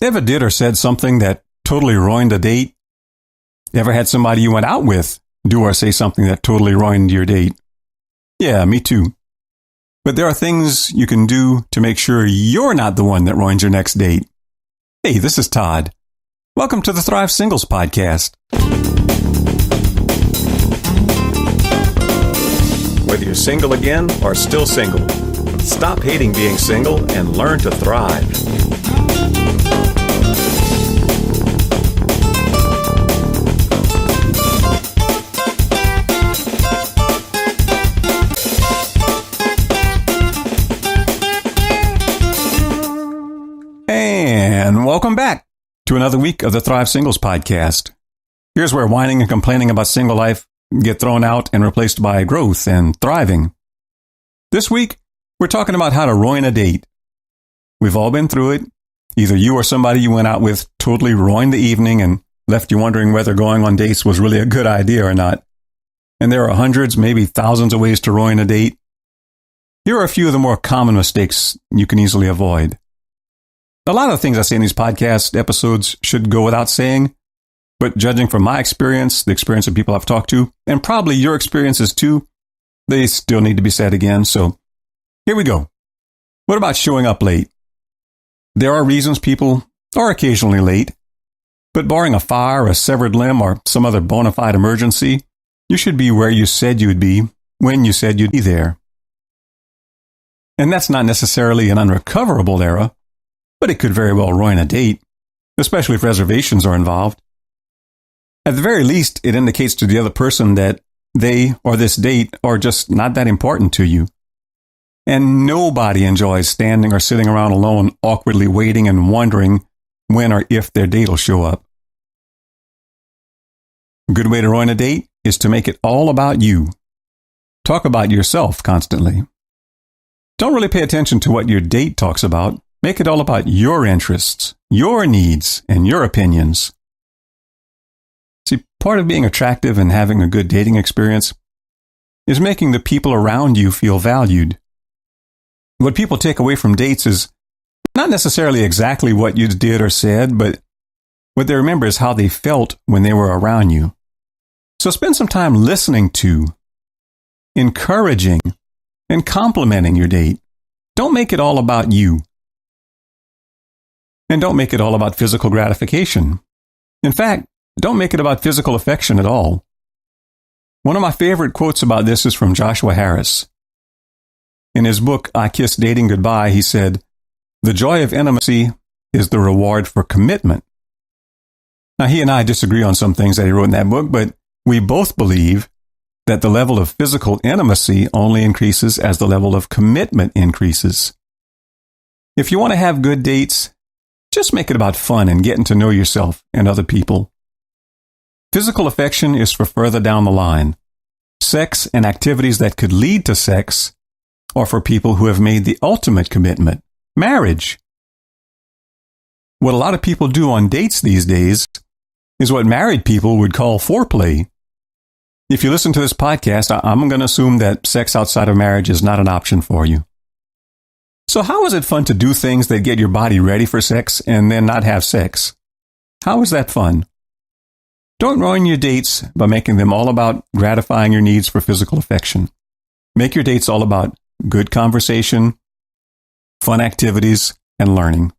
Ever did or said something that totally ruined a date? Ever had somebody you went out with do or say something that totally ruined your date? Yeah, me too. But there are things you can do to make sure you're not the one that ruins your next date. Hey, this is Todd. Welcome to the Thrive Singles Podcast. Whether you're single again or still single, stop hating being single and learn to thrive. And welcome back to another week of the Thrive Singles Podcast. Here's where whining and complaining about single life get thrown out and replaced by growth and thriving. This week, we're talking about how to ruin a date. We've all been through it. Either you or somebody you went out with totally ruined the evening and left you wondering whether going on dates was really a good idea or not. And there are hundreds, maybe thousands of ways to ruin a date. Here are a few of the more common mistakes you can easily avoid. A lot of the things I say in these podcast episodes should go without saying, but judging from my experience, the experience of people I've talked to, and probably your experiences too, they still need to be said again. So here we go. What about showing up late? There are reasons people are occasionally late, but barring a fire, a severed limb, or some other bona fide emergency, you should be where you said you'd be when you said you'd be there. And that's not necessarily an unrecoverable error, but it could very well ruin a date, especially if reservations are involved. At the very least, it indicates to the other person that they or this date are just not that important to you. And nobody enjoys standing or sitting around alone, awkwardly waiting and wondering when or if their date will show up. A good way to ruin a date is to make it all about you. Talk about yourself constantly. Don't really pay attention to what your date talks about. Make it all about your interests, your needs, and your opinions. See, part of being attractive and having a good dating experience is making the people around you feel valued. What people take away from dates is not necessarily exactly what you did or said, but what they remember is how they felt when they were around you. So spend some time listening to, encouraging, and complimenting your date. Don't make it all about you. And don't make it all about physical gratification. In fact, don't make it about physical affection at all. One of my favorite quotes about this is from Joshua Harris. In his book, I Kissed Dating Goodbye, he said, "The joy of intimacy is the reward for commitment." Now, he and I disagree on some things that he wrote in that book, but we both believe that the level of physical intimacy only increases as the level of commitment increases. If you want to have good dates, just make it about fun and getting to know yourself and other people. Physical affection is for further down the line. Sex and activities that could lead to sex are for people who have made the ultimate commitment, marriage. What a lot of people do on dates these days is what married people would call foreplay. If you listen to this podcast, I'm going to assume that sex outside of marriage is not an option for you. So how is it fun to do things that get your body ready for sex and then not have sex? How is that fun? Don't ruin your dates by making them all about gratifying your needs for physical affection. Make your dates all about good conversation, fun activities, and learning.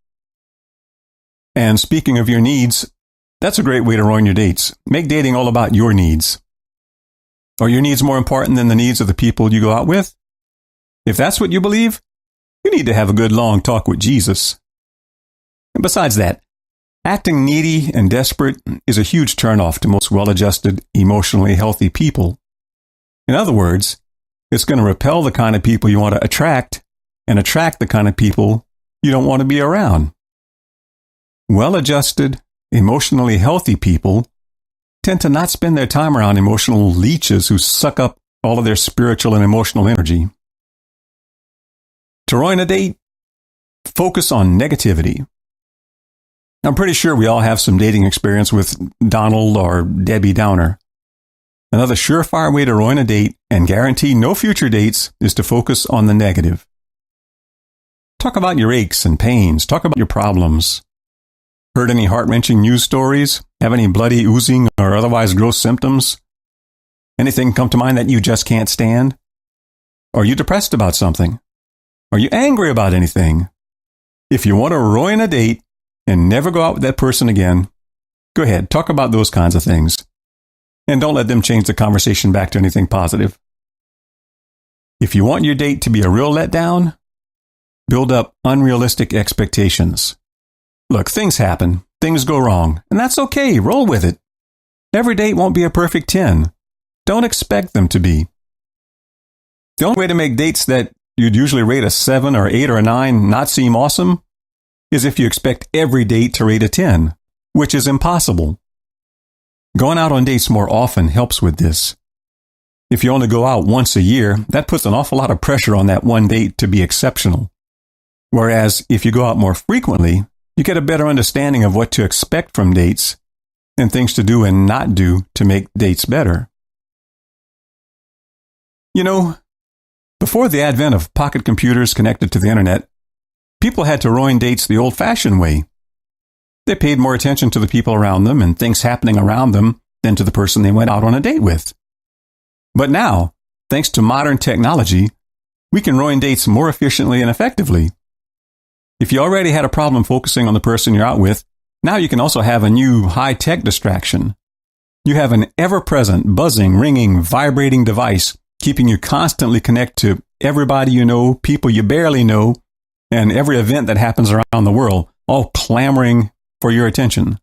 And speaking of your needs, that's a great way to ruin your dates. Make dating all about your needs. Are your needs more important than the needs of the people you go out with? If that's what you believe, you need to have a good long talk with Jesus. And besides that, acting needy and desperate is a huge turnoff to most well-adjusted, emotionally healthy people. In other words, it's going to repel the kind of people you want to attract and attract the kind of people you don't want to be around. Well-adjusted, emotionally healthy people tend to not spend their time around emotional leeches who suck up all of their spiritual and emotional energy. To ruin a date, focus on negativity. I'm pretty sure we all have some dating experience with Donald or Debbie Downer. Another surefire way to ruin a date and guarantee no future dates is to focus on the negative. Talk about your aches and pains. Talk about your problems. Heard any heart-wrenching news stories? Have any bloody, oozing, or otherwise gross symptoms? Anything come to mind that you just can't stand? Are you depressed about something? Are you angry about anything? If you want to ruin a date and never go out with that person again, go ahead, talk about those kinds of things. And don't let them change the conversation back to anything positive. If you want your date to be a real letdown, build up unrealistic expectations. Look, things happen. Things go wrong. And that's okay. Roll with it. Every date won't be a perfect 10. Don't expect them to be. The only way to make dates that you'd usually rate a 7 or 8 or a 9 not seem awesome is if you expect every date to rate a 10, which is impossible. Going out on dates more often helps with this. If you only go out once a year, that puts an awful lot of pressure on that one date to be exceptional. Whereas if you go out more frequently, you get a better understanding of what to expect from dates and things to do and not do to make dates better. You know, before the advent of pocket computers connected to the internet, people had to ruin dates the old-fashioned way. They paid more attention to the people around them and things happening around them than to the person they went out on a date with. But now, thanks to modern technology, we can ruin dates more efficiently and effectively. If you already had a problem focusing on the person you're out with, now you can also have a new high-tech distraction. You have an ever-present, buzzing, ringing, vibrating device keeping you constantly connected to everybody you know, people you barely know, and every event that happens around the world, all clamoring for your attention.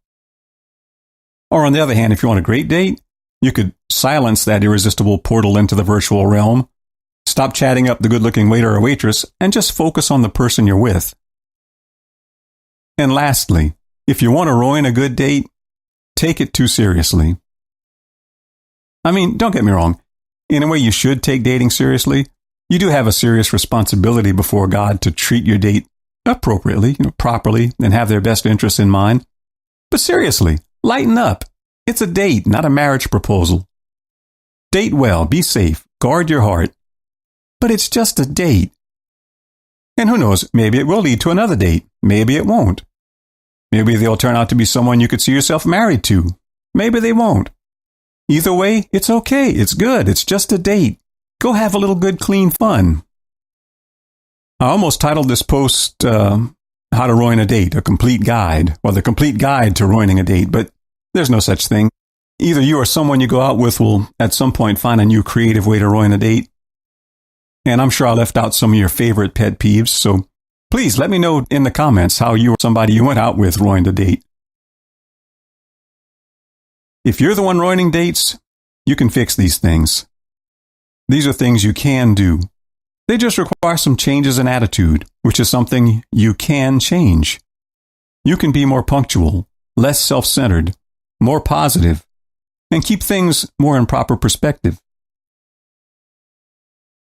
Or on the other hand, if you want a great date, you could silence that irresistible portal into the virtual realm, stop chatting up the good-looking waiter or waitress, and just focus on the person you're with. And lastly, if you want to ruin a good date, take it too seriously. I mean, don't get me wrong. In a way, you should take dating seriously. You do have a serious responsibility before God to treat your date appropriately, properly, and have their best interests in mind. But seriously, lighten up. It's a date, not a marriage proposal. Date well, be safe, guard your heart. But it's just a date. And who knows, maybe it will lead to another date. Maybe it won't. Maybe they'll turn out to be someone you could see yourself married to. Maybe they won't. Either way, it's okay. It's good. It's just a date. Go have a little good, clean fun. I almost titled this post, How to Ruin a Date, a Complete Guide, or The Complete Guide to Ruining a Date, but there's no such thing. Either you or someone you go out with will at some point find a new creative way to ruin a date. And I'm sure I left out some of your favorite pet peeves, so please let me know in the comments how you or somebody you went out with ruined a date. If you're the one ruining dates, you can fix these things. These are things you can do. They just require some changes in attitude, which is something you can change. You can be more punctual, less self-centered, more positive, and keep things more in proper perspective.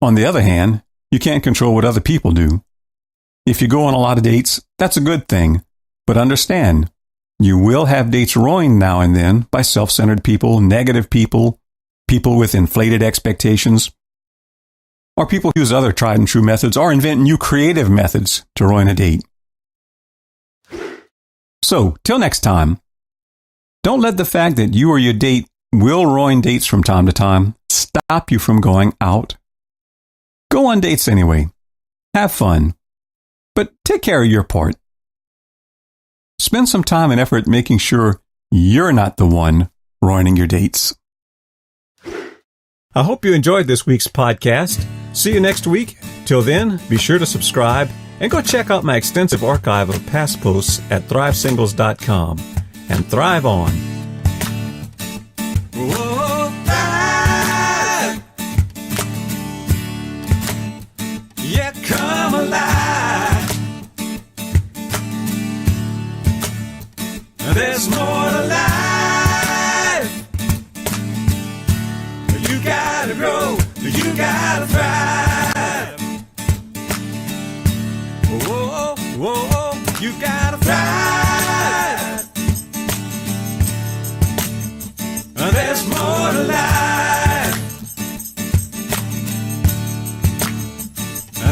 On the other hand, you can't control what other people do. If you go on a lot of dates, that's a good thing, but understand, you will have dates ruined now and then by self-centered people, negative people, people with inflated expectations, or people who use other tried and true methods or invent new creative methods to ruin a date. So, till next time, don't let the fact that you or your date will ruin dates from time to time stop you from going out. Go on dates anyway. Have fun. But take care of your part. Spend some time and effort making sure you're not the one ruining your dates. I hope you enjoyed this week's podcast. See you next week. Till then, be sure to subscribe and go check out my extensive archive of past posts at thrivesingles.com. And thrive on. Whoa, thrive. Yeah, come alive. There's more to life. You gotta grow. You gotta thrive. Whoa, whoa, you gotta thrive. There's more to life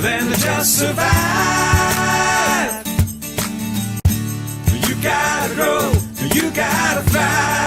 than to just survive. You gotta grow, you gotta thrive.